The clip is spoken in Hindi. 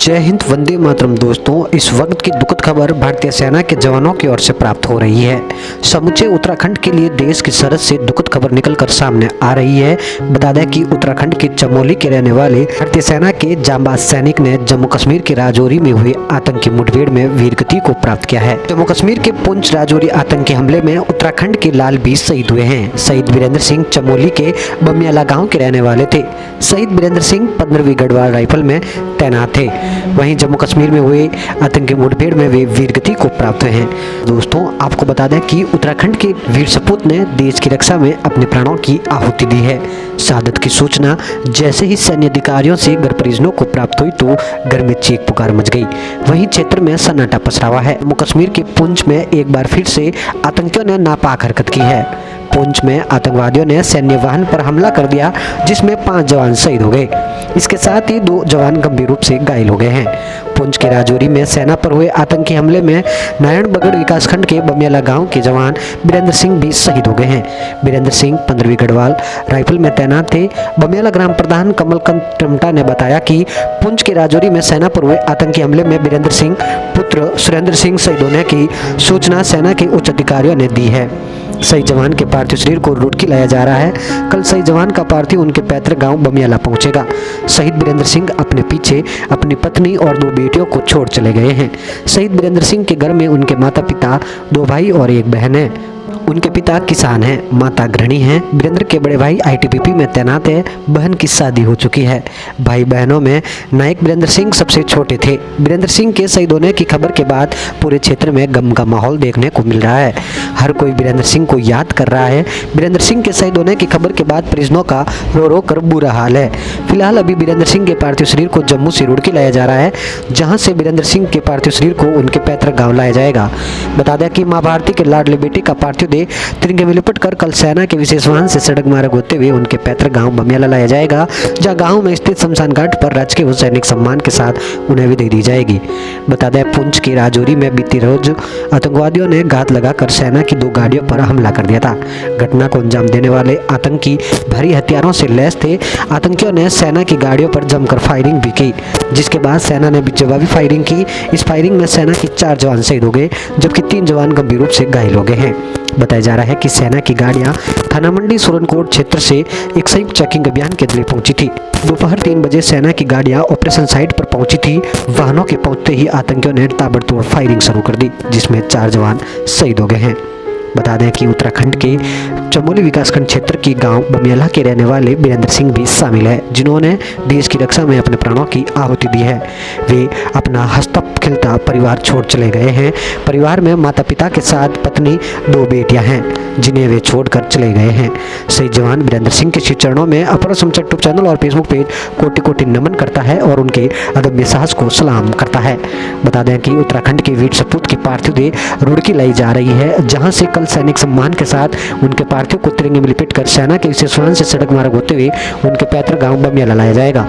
जय हिंद, वंदे मातरम। दोस्तों, इस वक्त की दुखद खबर भारतीय सेना के जवानों की ओर से प्राप्त हो रही है। समूचे उत्तराखंड के लिए देश की सरहद से दुखद खबर निकलकर सामने आ रही है। बता दें कि उत्तराखंड के चमोली के रहने वाले भारतीय सेना के जांबाज सैनिक ने जम्मू कश्मीर के राजौरी में हुए आतंकी मुठभेड़ में वीरगति को प्राप्त किया है। जम्मू कश्मीर के पुंछ राजौरी आतंकी हमले में उत्तराखंड के लाल भी शहीद हुए हैं। शहीद वीरेंद्र सिंह चमोली के बमियाला गाँव के रहने वाले थे। शहीद वीरेंद्र सिंह 15वीं गढ़वाल राइफल में तैनात थे। वहीं जम्मू कश्मीर में हुए आतंकी मुठभेड़ में वे वीरगति को प्राप्त हुए हैं। दोस्तों, आपको बता दें कि उत्तराखंड के वीर सपूत ने देश की रक्षा में अपने प्राणों की आहुति दी है। शहादत की सूचना जैसे ही सैन्य अधिकारियों से घर परिजनों को प्राप्त हुई तो घर में चीख पुकार मच गई। वहीं क्षेत्र में सन्नाटा पसरा हुआ है। जम्मू कश्मीर के पुंछ में एक बार फिर से आतंकियों ने नापाक हरकत की है। पुंछ में आतंकवादियों ने सैन्य वाहन पर हमला कर दिया, जिसमें 5 जवान शहीद हो गए। इसके साथ ही 2 जवान गंभीर रूप से घायल हो गए हैं। पुंछ के राजौरी में सेना पर हुए आतंकी हमले में नारायणबगड़ विकासखंड के बमियाला गांव के जवान वीरेंद्र सिंह भी शहीद हो गए हैं। वीरेंद्र सिंह 15वीं गढ़वाल राइफल में तैनात थे। बमियाला ग्राम प्रधान कमलकांत टमटा ने बताया कि पुंछ के राजौरी में सेना पर हुए आतंकी हमले में वीरेंद्र सिंह पुत्र सुरेंद्र सिंह शहीद होने की सूचना सेना के उच्च अधिकारियों ने दी है। शहीद जवान के पार्थिव शरीर को रुड़की लाया जा रहा है। कल शहीद जवान का पार्थिव उनके पैतृक गांव बमियाला पहुंचेगा। शहीद वीरेंद्र सिंह अपने पीछे अपनी पत्नी और 2 बेटियों को छोड़ चले गए हैं। शहीद वीरेंद्र सिंह के घर में उनके माता पिता, 2 भाई और 1 बहन है। उनके पिता किसान हैं, माता गृहिणी हैं। वीरेंद्र के बड़े भाई आईटीबीपी में तैनात है। बहन की शादी हो चुकी है। भाई बहनों में नायक वीरेंद्र सिंह सबसे छोटे थे। वीरेंद्र सिंह के शहीद होने की खबर के बाद पूरे क्षेत्र में गम का माहौल देखने को मिल रहा है। हर कोई वीरेंद्र सिंह को याद कर रहा है। वीरेंद्र सिंह के शहीद होने की खबर के बाद परिजनों का रो रो कर बुरा हाल है। फिलहाल अभी वीरेंद्र सिंह के पार्थिव शरीर को जम्मू से रुड़की लाया जा रहा है, जहाँ से वीरेंद्र सिंह के पार्थिव शरीर को उनके पैतृक गाँव लाया जाएगा। बता दें कि माँ भारती के लाडले बेटे का पार्थिव देह तिरंगे में लिपट कर कल सेना के विशेष वाहन से सड़क मार्ग होते हुए उनके पैतृक गांव बमियाला लाया जाएगा, जहां गांव में स्थित शमशान घाट पर राजकीय व सैनिक सम्मान के साथ उन्हें विदाई दी जाएगी। बता दें, पुंछ की राजौरी में बीती रोज आतंकवादियों ने घात लगाकर सेना की 2 गाड़ियों पर हमला कर दिया था। घटना को अंजाम देने वाले आतंकी भारी हथियारों से लैस थे। आतंकियों ने सेना की गाड़ियों पर जमकर फायरिंग भी की, जिसके बाद सेना ने भी जवाबी फायरिंग की। इस फायरिंग में सेना के 4 जवान शहीद हो गए, जबकि 3 जवान गंभीर रूप से घायल हो गए हैं। बताया जा रहा है कि सेना की गाड़ियां थाना मंडी सुरनकोट क्षेत्र से एक संयुक्त चेकिंग अभियान के लिए पहुंची थी। दोपहर 3 बजे सेना की गाड़ियां ऑपरेशन साइट पर पहुंची थी। वाहनों के पहुंचते ही आतंकियों ने ताबड़तोड़ फायरिंग शुरू कर दी, जिसमें 4 जवान शहीद हो गए हैं। बता दें कि उत्तराखंड के चमोली विकासखंड क्षेत्र की गांव बमियाला के रहने वाले वीरेंद्र सिंह भी शामिल है, जिन्होंने देश की रक्षा में अपने प्राणों की आहुति दी है। वे अपना हंसता खिलता परिवार छोड़ चले गए हैं। परिवार में माता पिता के साथ पत्नी, 2 बेटियां हैं, जिन्हें वे छोड़कर चले गए हैं। शहीद जवान वीरेंद्र सिंह के श्री चरणों में अपर समाचार यूट्यूब चैनल और फेसबुक पेज कोटि कोटि नमन करता है और उनके अदम्य साहस को सलाम करता है। बता दें कि उत्तराखंड के वीर सपूत की पार्थिव देह रुड़की लाई जा रही है, जहाँ से कल सैनिक सम्मान के साथ उनके पार्थिव को तिरंगे में लिपट कर सेना के विशेष वाहन से सड़क मार्ग होते हुए उनके पैतृक गांव बमियाला लाया जाएगा।